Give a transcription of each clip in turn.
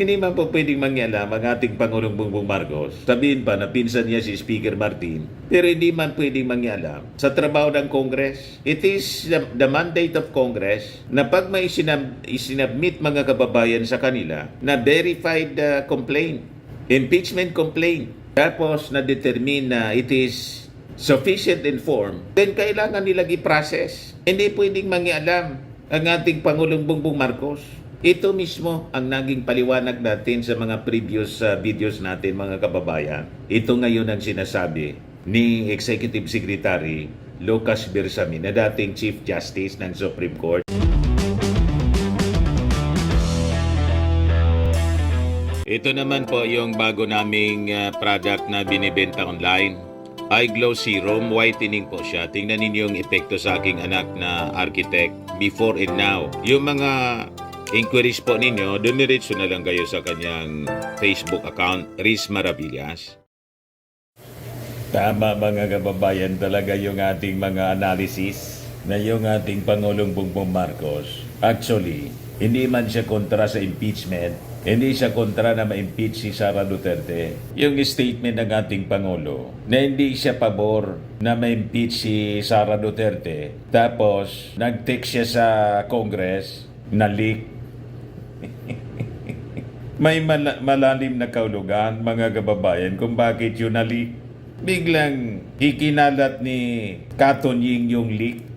Hindi man po pwedeng mangyalam ang ating Pangulong Bongbong Marcos. Sabihin pa na pinsan niya si Speaker Martin. Pero hindi man pwedeng mangyalam sa trabaho ng Congress. It is the mandate of Congress na pag may isinabmit mga kababayan sa kanila na verified complaint, impeachment complaint, tapos na-determine na it is sufficient and form, then kailangan nilang i-process. Hindi pwedeng mangyalam ang ating Pangulong Bongbong Marcos. Ito mismo ang naging paliwanag natin sa mga previous videos natin, mga kababayan. Ito ngayon ang sinasabi ni Executive Secretary Lucas Bersamin na dating Chief Justice ng Supreme Court. Ito naman po yung bago naming product na binibenta online. iGlow Serum Whitening po siya. Tingnan ninyo yung epekto sa aking anak na architect before and now. Yung mga inquiries po ninyo, dumiretso na lang kayo sa kanyang Facebook account, Riz Maravillas. Tama mga kababayan, talaga yung ating mga analysis na yung ating Pangulong Bongbong Marcos. Actually, hindi man siya kontra sa impeachment, hindi siya kontra na ma-impeach si Sara Duterte. Yung statement ng ating Pangulo na hindi siya pabor na ma-impeach si Sara Duterte, tapos nag-text siya sa Congress na leak. May malalim na kaulugan, mga kababayan, kung bakit yun na-leak. Biglang ikinalat ni Katon Ying yung leak.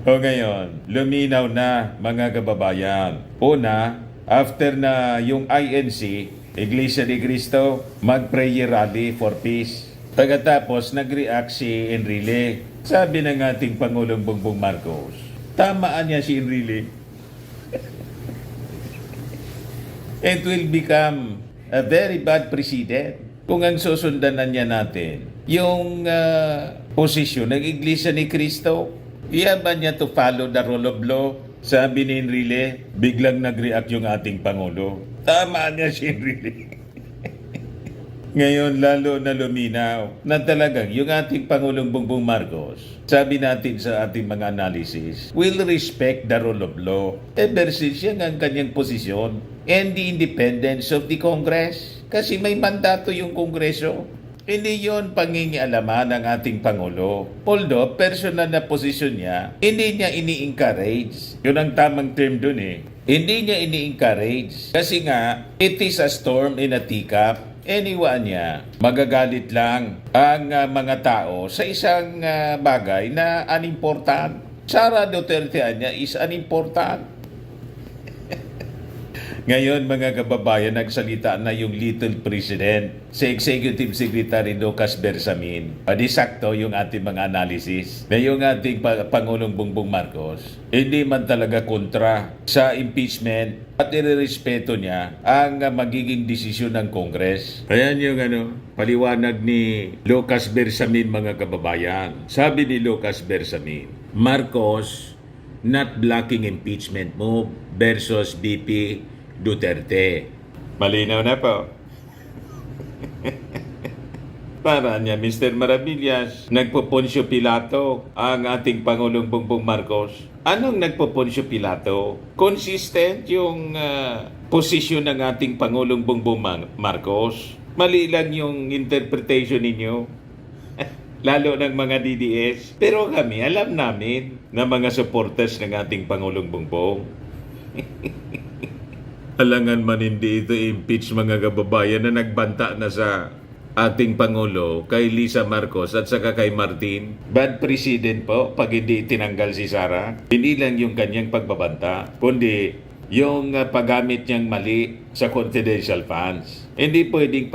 O ngayon, luminaw na, mga kababayan. Una, after na yung INC, Iglesia ni Cristo, mag-prayer rally for peace. Pagkatapos, nag-react si Enrile. Sabi ng ating Pangulong Bongbong Marcos, tamaan niya si Enrile. It will become a very bad precedent kung ang susundan na niya natin yung posisyon ng Iglesia ni Cristo. Iyaban niya to follow the rule of law. Sabi ni Enrile, biglang nag-react yung ating Pangulo. Tama niya si Enrile. Ngayon lalo na luminaw na talagang yung ating Pangulong Bongbong Marcos, sabi natin sa ating mga analysis, will respect the rule of law ever since yan ang kanyang posisyon and the independence of the Congress. Kasi may mandato yung Kongreso. Hindi yon pangingialaman ng ating Pangulo. Although, personal na posisyon niya, hindi niya ini-encourage. Yun ang tamang term dun eh. Hindi niya ini-encourage. Kasi nga, it is a storm in a teacup. Anyway niya, magagalit lang ang mga tao sa isang bagay na unimportant. Sara Duterte niya is unimportant. Ngayon mga kababayan, nagsalita na yung little president si Executive Secretary Lucas Bersamin. Padisakto yung ating mga analysis na yung ating Pangulong Bongbong Marcos hindi man talaga kontra sa impeachment at irerespeto niya ang magiging desisyon ng Congress. Ayan yung paliwanag ni Lucas Bersamin, mga kababayan. Sabi ni Lucas Bersamin, Marcos not blocking impeachment move versus BP Duterte. Malinaw na po. Para niya, Mr. Maravillas, nagpo-Poncio Pilato ang ating Pangulong Bongbong Marcos. Anong nagpo-Poncio Pilato? Consistent yung posisyon ng ating Pangulong Bongbong Marcos. Mali lang yung interpretation ninyo. Lalo ng mga DDS. Pero kami, alam namin na mga supporters ng ating Pangulong Bongbong. Alangan man hindi ito impeach, mga kababayan, na nagbanta na sa ating Pangulo kay Lisa Marcos at saka kay Martin. Bad precedent po pag hindi tinanggal si Sara. Hindi lang yung kanyang pagbabanta, kundi yung paggamit niyang mali sa confidential funds. Hindi pwedeng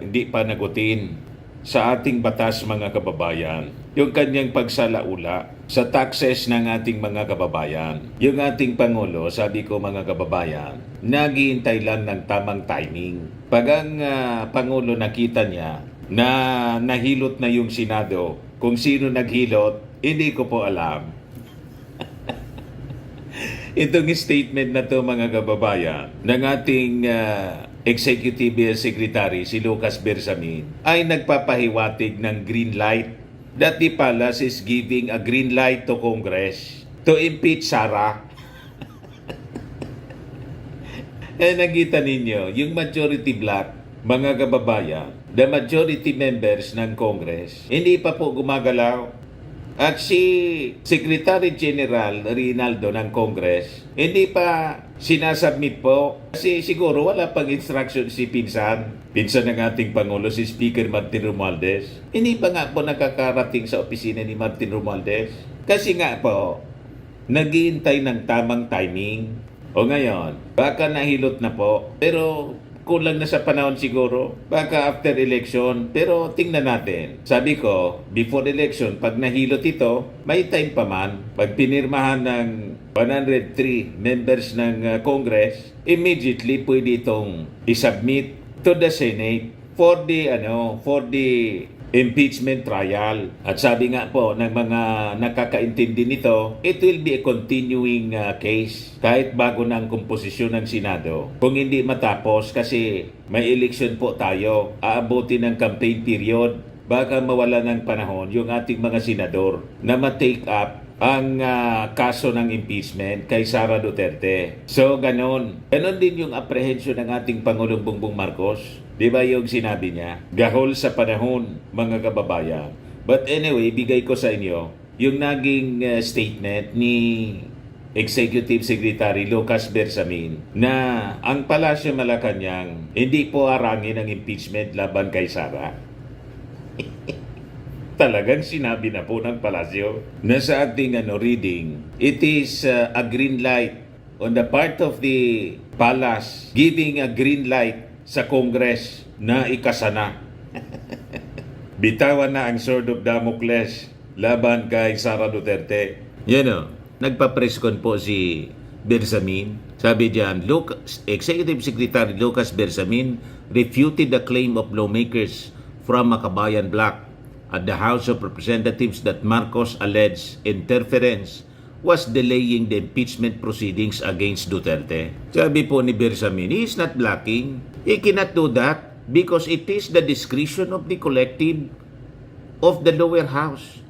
hindi panagutin sa ating batas, mga kababayan, yung kanyang pagsalaula sa taxes ng ating mga kababayan. Yung ating Pangulo, sabi ko mga kababayan, naghihintay lang ng tamang timing. Pag ang Pangulo nakita niya na nahilot na yung Senado, kung sino naghilot, hindi ko po alam. Itong statement na to, mga kababayan, ng ating Executive Secretary si Lucas Bersamin ay nagpapahiwatig ng green light that the palace is giving a green light to Congress to impeach Sara. Nakita ninyo, yung majority black, mga kababayan, the majority members ng Congress, hindi pa po gumagalaw. At si Secretary General Rinaldo ng Congress, hindi pa sinasubmit po. Kasi siguro wala pang instruction si Pinsan ng ating Pangulo, si Speaker Martin Romualdez. Hindi pa nga po nakakarating sa opisina ni Martin Romualdez. Kasi nga po, naghihintay ng tamang timing. O ngayon, baka nahilot na po. Pero kulang na sa panahon siguro. Baka after election. Pero tingnan natin. Sabi ko, before election, pag nahilot ito, may time pa man. Pag pinirmahan ng 103 members ng Congress, immediately pwede itong isubmit to the Senate for the impeachment trial. At sabi nga po ng mga nakakaintindi nito, it will be a continuing case kahit bago na ang komposisyon ng Senado. Kung hindi matapos kasi may election po tayo, aabutin ng campaign period, baka mawala ng panahon yung ating mga senador na ma-take up ang kaso ng impeachment kay Sara Duterte. So, ganon. Ganon din yung apprehension ng ating Pangulong Bongbong Marcos. Di ba yung sinabi niya? Gahol sa panahon, mga kababayan. But anyway, bigay ko sa inyo yung naging statement ni Executive Secretary Lucas Bersamin na ang Palasyo Malacanang hindi po arangin ang impeachment laban kay Sara. Talagang sinabi na po ng Palasyo na sa ating reading, it is a green light on the part of the Palace giving a green light sa Congress na ikasana. Bitawan na ang sword of Damocles laban kay Sara Duterte. Yan o, nagpa-presscon po si Bersamin. Sabi diyan, Executive Secretary Lucas Bersamin refuted the claim of lawmakers from Makabayan Bloc at the House of Representatives that Marcos alleged interference was delaying the impeachment proceedings against Duterte. Sabi po ni Bersamin, he is not blocking. He cannot do that because it is the discretion of the collective of the lower house.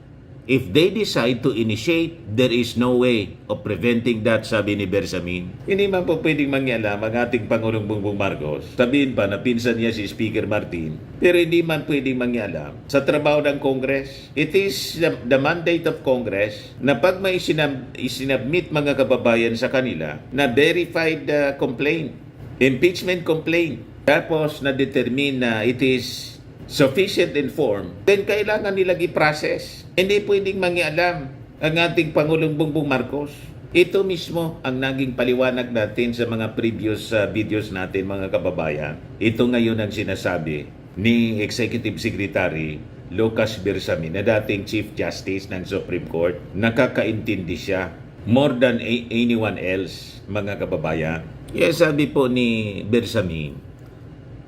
If they decide to initiate, there is no way of preventing that, sabi ni Bersamin. Hindi man po pwedeng mangyalam ang ating Pangulong Bongbong Marcos. Sabihin pa na pinsan niya si Speaker Martin. Pero hindi man pwedeng mangyalam sa trabaho ng Congress. It is the mandate of Congress na pag may isinabmit mga kababayan sa kanila na verified complaint, impeachment complaint, tapos na-determine na it is sufficient and form, then kailangan nilang i-process. Hindi pwedeng mangialam ang ating Pangulong Bongbong Marcos. Ito mismo ang naging paliwanag natin sa mga previous videos natin, mga kababayan. Ito ngayon ang sinasabi ni Executive Secretary Lucas Bersamin na dating Chief Justice ng Supreme Court. Nakakaintindi siya more than anyone else, mga kababayan. Yes, sabi po ni Bersamin,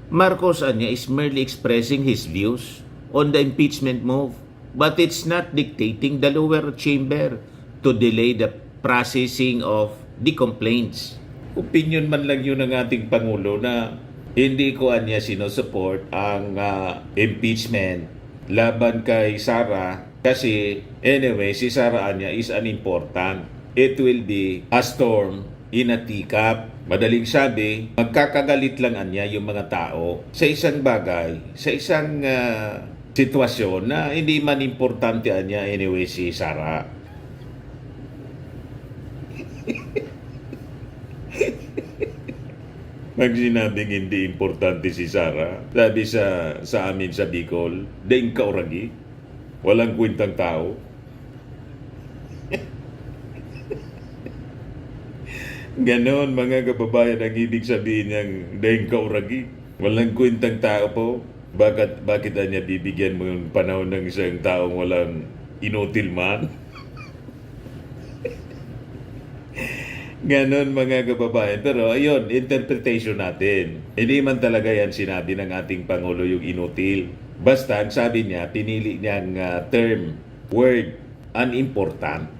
Marcos anya is merely expressing his views on the impeachment move, but it's not dictating the lower chamber to delay the processing of the complaints. Opinion man lang yun ng ating Pangulo na hindi ko anya sinusupport ang impeachment laban kay Sara kasi anyway, si Sara anya is unimportant. It will be a storm in a teacup. Madaling sabi, magkakagalit lang anya yung mga tao sa isang bagay, sa isang sitwasyon na hindi man importante anya anyway si Sara. Pag sinabing hindi importante si Sara, sabi sa amin sa Bicol, daing kauragi, walang kwentang tao. Ganon, mga kababayan, ang ibig sabihin niyang daing kauragi. Walang kwentang tao po. Bakit niya bibigyan mo yung panahon ng isang taong walang inutil man? Ganon, mga kababayan. Pero ayun, interpretation natin. Hindi man talaga yan sinabi ng ating Pangulo yung inutil. Basta, ang sabi niya, pinili niyang term, word, unimportant.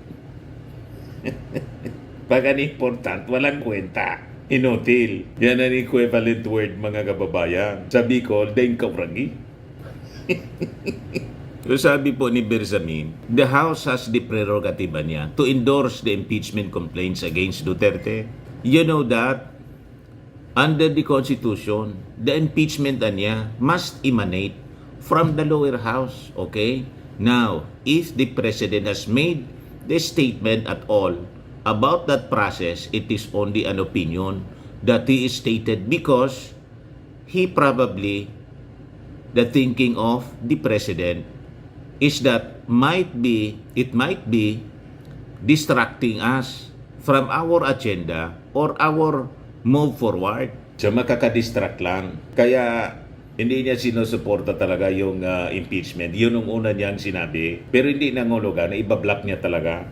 Pag unimportant, walang kwenta. Inutil. Yan ang equivalent word, mga kababayan. Sa Bicol, daing kauragi. So sabi po ni Bersamin, the House has the prerogative niya to endorse the impeachment complaints against Duterte. You know that? under the Constitution, the impeachment niya must emanate from the lower house. Okay? Now, if the President has made the statement at all about that process, it is only an opinion that he is stated because he probably, the thinking of the President is that it might be distracting us from our agenda or our move forward. So makakadistract lang. Kaya hindi niya sinusuporta talaga yung impeachment. Yun ang una niyang sinabi. Pero hindi nangulugan na ibablock niya talaga.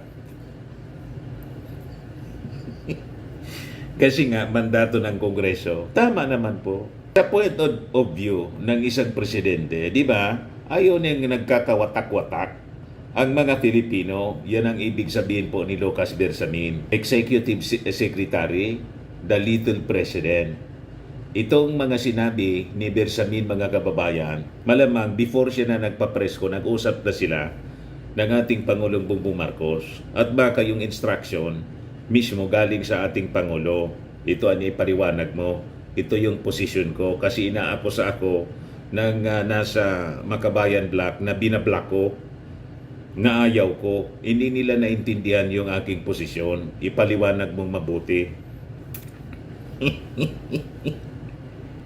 Kasi nga, mandato ng Kongreso. Tama naman po. Sa point of view ng isang presidente, di ba, ayaw niyang nagkakawatak-watak ang mga Filipino. Yan ang ibig sabihin po ni Lucas Bersamin, Executive Secretary, the Little President. Itong mga sinabi ni Bersamin, mga kababayan, malamang before siya na nagpapresko, nag-usap na sila ng ating Pangulong Bongbong Marcos. At baka yung instruction mismo galing sa ating Pangulo. Ito ang ipariwanag mo. Ito yung posisyon ko kasi inaakusa ako ng nasa Makabayan Block na binablock ko, na ayaw ko. Hindi nila naintindihan yung aking posisyon. Ipaliwanag mong mabuti.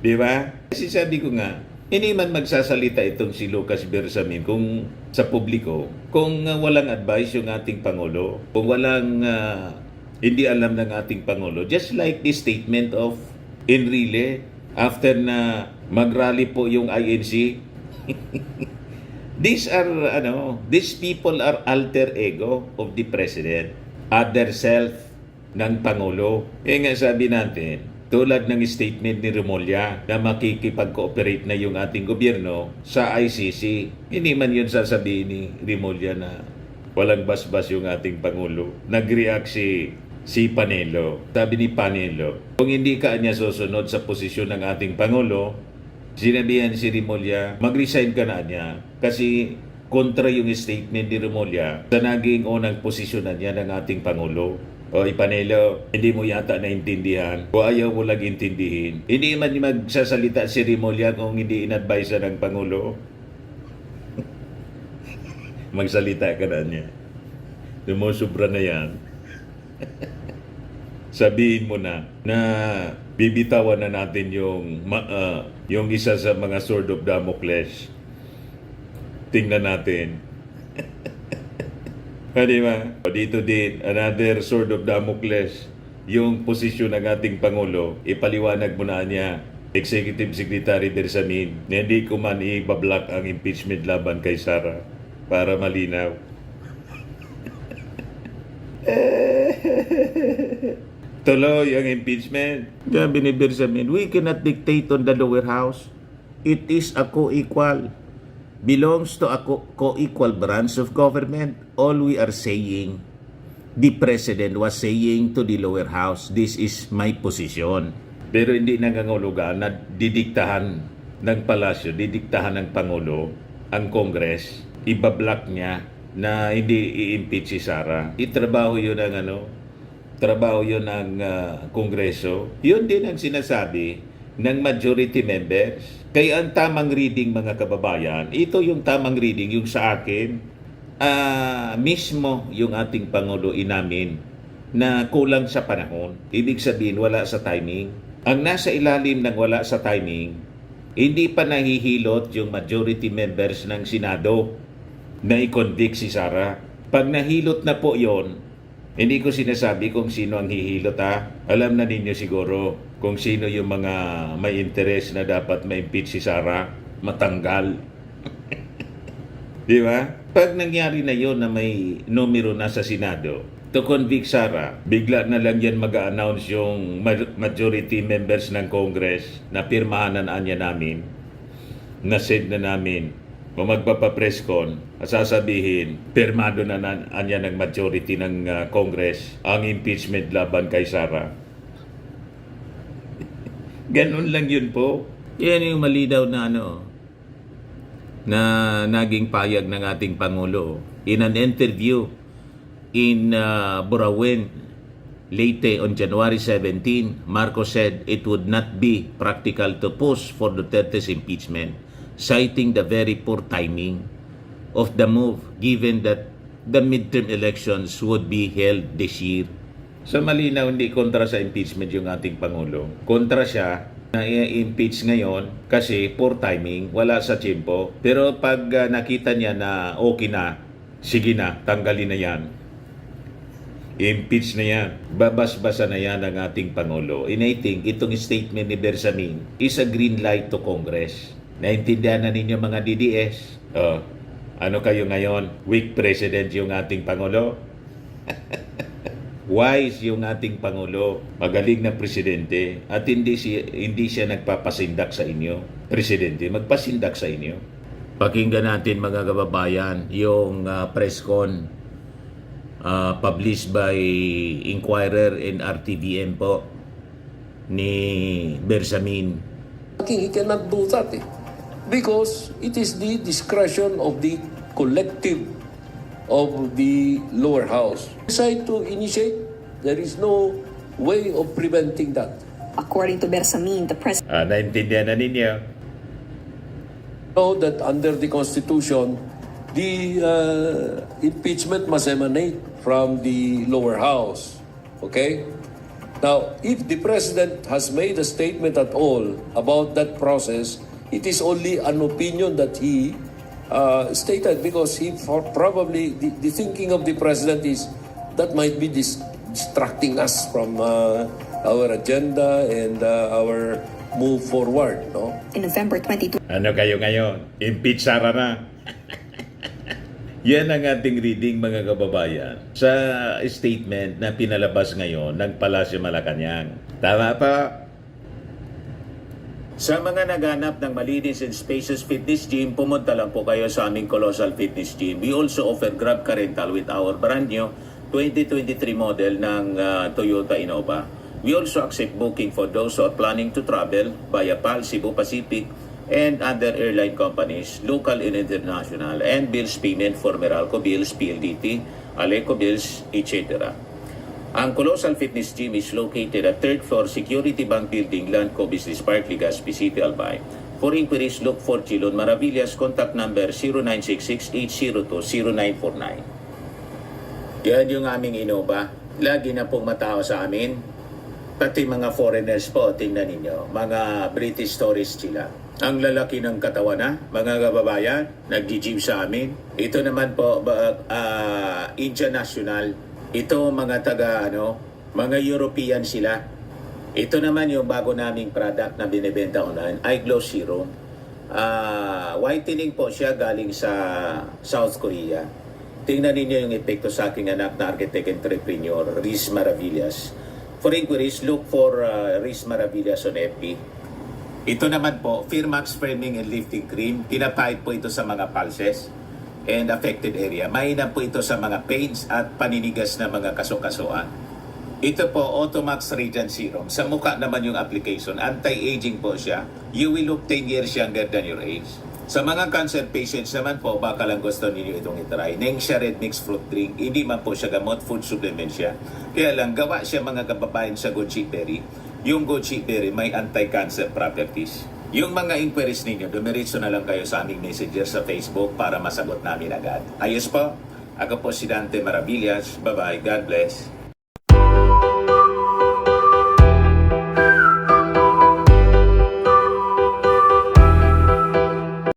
Di ba? Kasi sabi ko nga, hindi man magsasalita itong si Lucas Bersamin kung sa publiko, kung walang advice yung ating Pangulo, kung walang hindi alam ng ating Pangulo. Just like the statement of Enrile after na mag-rally po yung INC. These people are alter ego of the President, other self ng Pangulo. Kaya nga sabi natin, tulad ng statement ni Remulla na makikipag-cooperate na yung ating gobyerno sa ICC, hindi man yun sasabihin ni Remulla na walang basbas yung ating Pangulo. Nag-react si Panelo. Sabi ni Panelo, kung hindi ka niya susunod sa posisyon ng ating Pangulo, sinabihan si Remulla, mag-resign ka na niya. Kasi kontra yung statement ni Remulla sa naging unang posisyon na niya ng ating Pangulo. O Panelo, hindi mo yata naintindihan o ayaw mo lang intindihin. Hindi man magsasalita si Remulla kung hindi in-advise ng Pangulo. Magsalita ka na niya. Sumusubra na yan. Sabihin mo na bibitawan na natin yung isa sa mga sword of Damocles. Tingnan natin. Di ba? Dito din, another sword of Damocles, yung posisyon ng ating Pangulo, ipaliwanag mo na niya, Executive Secretary Bersamin, na hindi ko man ibablock ang impeachment laban kay Sara para malinaw. Tuloy ang impeachment. Sabi ni Bersamin, we cannot dictate on the lower house. It is a co-equal. Belongs to a co-equal branch of government. All we are saying, the President was saying to the lower house, this is my position. Pero hindi nangangulugan na didiktahan ng palasyo, didiktahan ng Pangulo, ang Congress, ibablock niya na hindi i-impeach si Sara. Trabaho yun ng Kongreso. Yun din ang sinasabi ng majority members. Kaya ang tamang reading, mga kababayan, ito yung tamang reading, yung sa akin, mismo yung ating Pangulo inamin na kulang sa panahon. Ibig sabihin, wala sa timing. Ang nasa ilalim ng wala sa timing, hindi pa nahihilot yung majority members ng Senado na i-convict si Sara. Pag nahilot na po yon, hindi ko sinasabi kung sino ang hihilot Alam na ninyo siguro kung sino yung mga may interest na dapat ma-impeach si Sara, matanggal. Di ba? Pag nangyari na yon na may numero na sa Senado, to convict Sara, bigla na lang yan mag-a-announce yung majority members ng Congress na pirmahan na niya namin, na send na namin, o magpapapress con, sasabihin, pirmado na niya ng majority ng Congress ang impeachment laban kay Sara. Ganun lang yun po. Yan yung malinaw na na naging payag ng ating Pangulo in an interview in Burauen Late on January 17, Marcos said it would not be practical to push for Duterte's impeachment, citing the very poor timing of the move given that the midterm elections would be held this year. So malinaw, hindi kontra sa impeachment yung ating Pangulo. Kontra siya na i-impeach ngayon kasi poor timing, wala sa tiyempo. Pero pag nakita niya na okay na, sige na, tanggalin na yan. Impeach na yan. Babas-basa na yan ang ating Pangulo. And I think itong statement ni Bersamin is a green light to Congress. Naintindihan na ninyo mga DDS? Ano kayo ngayon? Weak president yung ating Pangulo? Wise yung ating Pangulo, magaling na presidente, at hindi siya nagpapasindak sa inyo. Presidente, magpasindak sa inyo. Pakinggan natin mga kababayan yung press con published by Inquirer and RTVM po ni Bersamin. He cannot do that because it is the discretion of the collective of the lower house. Decide to initiate, there is no way of preventing that. According to Bersamin, the president Naintindihan na ninyo. Know that under the Constitution, the impeachment must emanate from the lower house. Okay? Now, if the president has made a statement at all about that process, it is only an opinion that he stated because he probably the thinking of the president is that might be distracting us from our agenda and our move forward, no? in November 22. Ano kayo ngayon? Impeach Sara na. Yan ang ating reading mga kababayan sa statement na pinalabas ngayon ng Palasyo Malacanang. Tama pa? Sa mga naghanap ng malinis and spacious fitness gym, pumunta lang po kayo sa aming Colossal Fitness Gym. We also offer Grab Car Rental with our brand new 2023 model ng Toyota Innova. We also accept booking for those who are planning to travel via PAL, Cebu Pacific, and other airline companies, local and international, and bills payment for Meralco Bills, PLDT, Aleco Bills, etc. Ang Colossal Fitness Gym is located at 3rd floor Security Bank Building, Landco Business Park, Legazpi City, Albay. For inquiries, look for Chilon Maravillas. Contact number 0966-802-0949. Yan yung aming Innova. Lagi na pong matao sa amin. Pati mga foreigners po, tingnan ninyo. Mga British tourists sila. Ang lalaki ng katawan na, mga kababayan, nag-gym sa amin. Ito naman po, Indian National. Ito mga mga European sila. Ito naman yung bago naming product na binibenta online, iGlow Serum. Whitening po siya galing sa South Korea. Tingnan ninyo yung epekto sa aking anak na architect entrepreneur, Riz Maravillas. For inquiries, look for Riz Maravillas on FB. Ito naman po, Firmax Firming and Lifting Cream. Pinapahid po ito sa mga pulses and affected area. Mainam po ito sa mga pains at paninigas na mga kasukasuan. Ito po, Automax Radiant Serum. Sa mukha naman yung application. Anti-aging po siya. You will look 10 years younger than your age. Sa mga cancer patients naman po, baka lang gusto ninyo itong itry. Nengxia Red Mix Fruit Drink. Hindi man po siya gamot, food supplement siya. Kaya lang, gawa siya mga kababayan sa goji berry. Yung goji berry may anti-cancer properties. Yung mga inquiries ninyo, dumiretso na lang kayo sa aming messenger sa Facebook para masagot namin agad. Ayos po, ako po si Dante Maravillas. Bye-bye. God bless.